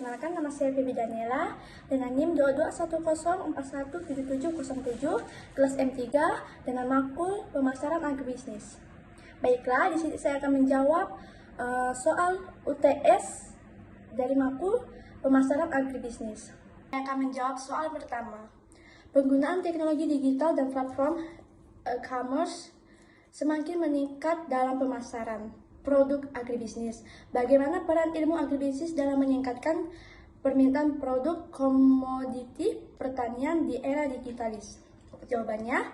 Perkenalkan, nama saya Febi Daniela dengan NIM 2210417707 kelas M3 dengan makul pemasaran agribisnis. Baiklah, di sini saya akan menjawab soal UTS dari makul pemasaran agribisnis. Saya akan menjawab soal pertama. Penggunaan teknologi digital dan platform e-commerce semakin meningkat dalam pemasaran produk agribisnis. Bagaimana peran ilmu agribisnis dalam meningkatkan permintaan produk komoditi pertanian di era digitalis? Jawabannya,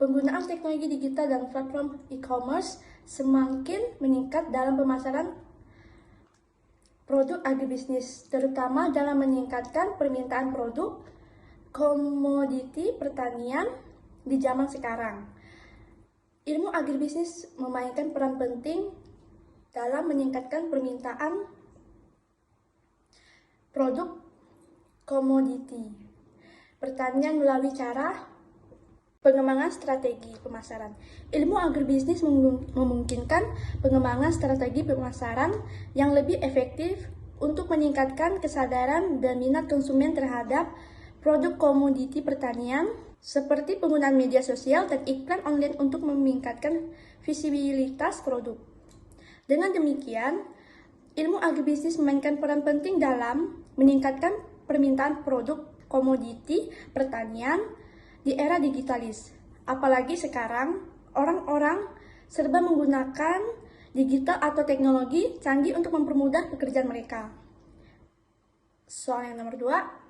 penggunaan teknologi digital dan platform e-commerce semakin meningkat dalam pemasaran produk agribisnis, terutama dalam meningkatkan permintaan produk komoditi pertanian di zaman sekarang. Ilmu agribisnis memainkan peran penting dalam meningkatkan permintaan produk komoditi pertanian melalui cara pengembangan strategi pemasaran. Ilmu agribisnis memungkinkan pengembangan strategi pemasaran yang lebih efektif untuk meningkatkan kesadaran dan minat konsumen terhadap produk komoditi pertanian, seperti penggunaan media sosial dan iklan online untuk meningkatkan visibilitas produk. Dengan demikian, ilmu agribisnis memainkan peran penting dalam meningkatkan permintaan produk komoditi pertanian di era digitalis. Apalagi sekarang, orang-orang serba menggunakan digital atau teknologi canggih untuk mempermudah pekerjaan mereka. Soal yang nomor 2.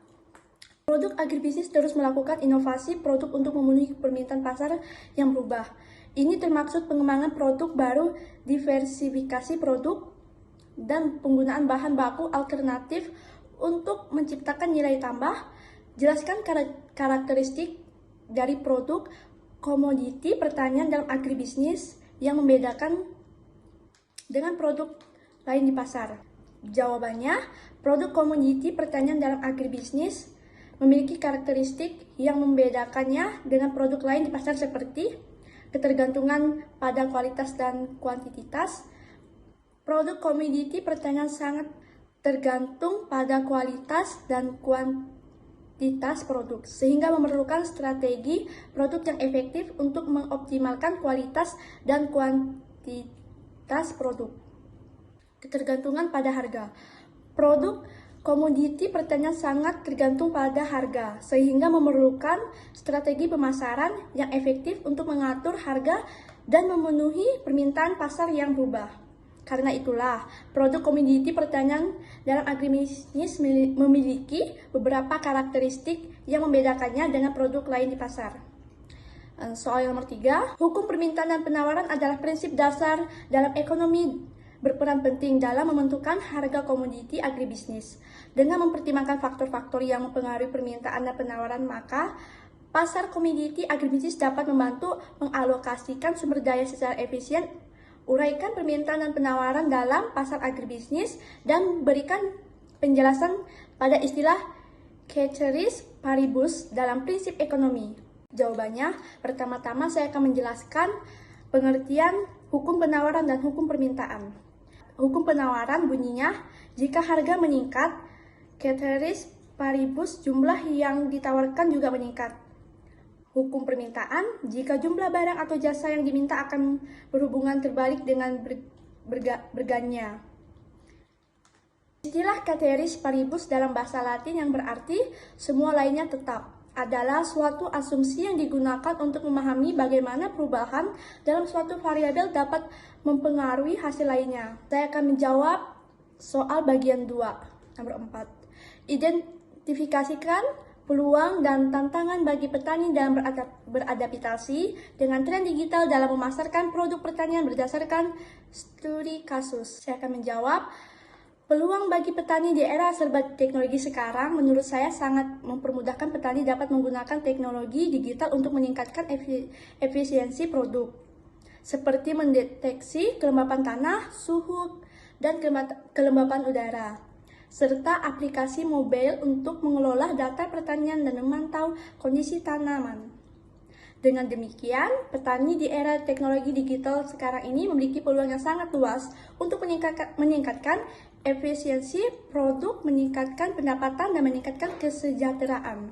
Produk agribisnis terus melakukan inovasi produk untuk memenuhi permintaan pasar yang berubah. Ini termaksud pengembangan produk baru, diversifikasi produk, dan penggunaan bahan baku alternatif untuk menciptakan nilai tambah. Jelaskan karakteristik dari produk komoditi pertanian dalam agribisnis yang membedakan dengan produk lain di pasar. Jawabannya, produk komoditi pertanian dalam agribisnis memiliki karakteristik yang membedakannya dengan produk lain di pasar seperti ketergantungan pada kualitas dan kuantitas. Produk komoditi pertanian sangat tergantung pada kualitas dan kuantitas produk, sehingga memerlukan strategi produk yang efektif untuk mengoptimalkan kualitas dan kuantitas produk. Ketergantungan pada harga. Produk komoditi pertanian sangat tergantung pada harga, sehingga memerlukan strategi pemasaran yang efektif untuk mengatur harga dan memenuhi permintaan pasar yang berubah. Karena itulah, produk komoditi pertanian dalam agribisnis memiliki beberapa karakteristik yang membedakannya dengan produk lain di pasar. Soal yang nomor 3, hukum permintaan dan penawaran adalah prinsip dasar dalam ekonomi, berperan penting dalam menentukan harga komoditi agribisnis. Dengan mempertimbangkan faktor-faktor yang mempengaruhi permintaan dan penawaran, maka pasar komoditi agribisnis dapat membantu mengalokasikan sumber daya secara efisien, uraikan permintaan dan penawaran dalam pasar agribisnis, dan berikan penjelasan pada istilah ceteris paribus dalam prinsip ekonomi. Jawabannya, pertama-tama saya akan menjelaskan pengertian hukum penawaran dan hukum permintaan. Hukum penawaran bunyinya, jika harga meningkat, ceteris paribus jumlah yang ditawarkan juga meningkat. Hukum permintaan, jika jumlah barang atau jasa yang diminta akan berhubungan terbalik dengan bergannya. Istilah ceteris paribus dalam bahasa Latin yang berarti semua lainnya tetap adalah suatu asumsi yang digunakan untuk memahami bagaimana perubahan dalam suatu variabel dapat mempengaruhi hasil lainnya. Saya akan menjawab soal bagian 2, nomor 4. Identifikasikan peluang dan tantangan bagi petani dalam beradaptasi dengan tren digital dalam memasarkan produk pertanian berdasarkan studi kasus. Saya akan menjawab, peluang bagi petani di era serba teknologi sekarang menurut saya sangat mempermudahkan petani dapat menggunakan teknologi digital untuk meningkatkan efisiensi produk, seperti mendeteksi kelembapan tanah, suhu, dan kelembapan udara, serta aplikasi mobile untuk mengelola data pertanian dan memantau kondisi tanaman. Dengan demikian, petani di era teknologi digital sekarang ini memiliki peluang yang sangat luas untuk meningkatkan efisiensi produk, meningkatkan pendapatan, dan meningkatkan kesejahteraan.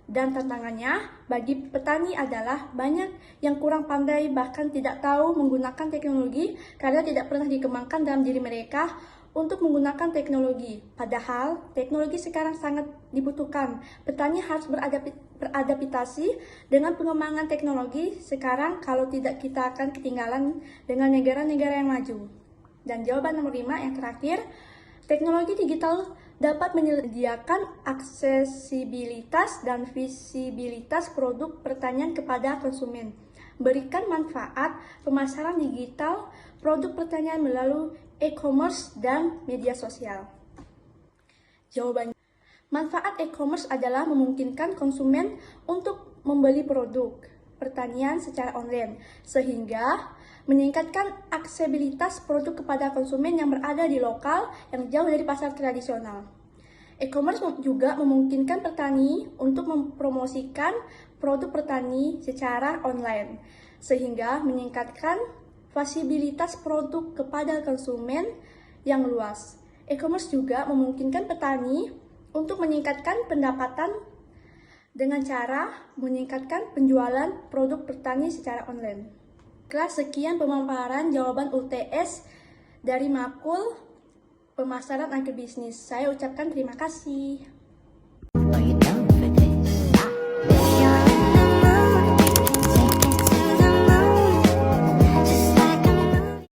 Dan tantangannya bagi petani adalah banyak yang kurang pandai bahkan tidak tahu menggunakan teknologi karena tidak pernah dikembangkan dalam diri mereka untuk menggunakan teknologi. Padahal teknologi sekarang sangat dibutuhkan. Petani harus beradaptasi dengan pengembangan teknologi sekarang, kalau tidak kita akan ketinggalan dengan negara-negara yang maju. Dan jawaban nomor 5 yang terakhir, teknologi digital dapat menyediakan aksesibilitas dan visibilitas produk pertanian kepada konsumen, berikan manfaat pemasaran digital produk pertanian melalui e-commerce dan media sosial. Jawabannya, manfaat e-commerce adalah memungkinkan konsumen untuk membeli produk pertanian secara online, sehingga meningkatkan aksesibilitas produk kepada konsumen yang berada di lokal yang jauh dari pasar tradisional. E-commerce juga memungkinkan petani untuk mempromosikan produk petani secara online, sehingga meningkatkan visibilitas produk kepada konsumen yang luas. E-commerce juga memungkinkan petani untuk meningkatkan pendapatan dengan cara meningkatkan penjualan produk petani secara online. Kelas sekian pemaparan jawaban UTS dari Makul Pemasaran Agribisnis. Saya ucapkan terima kasih.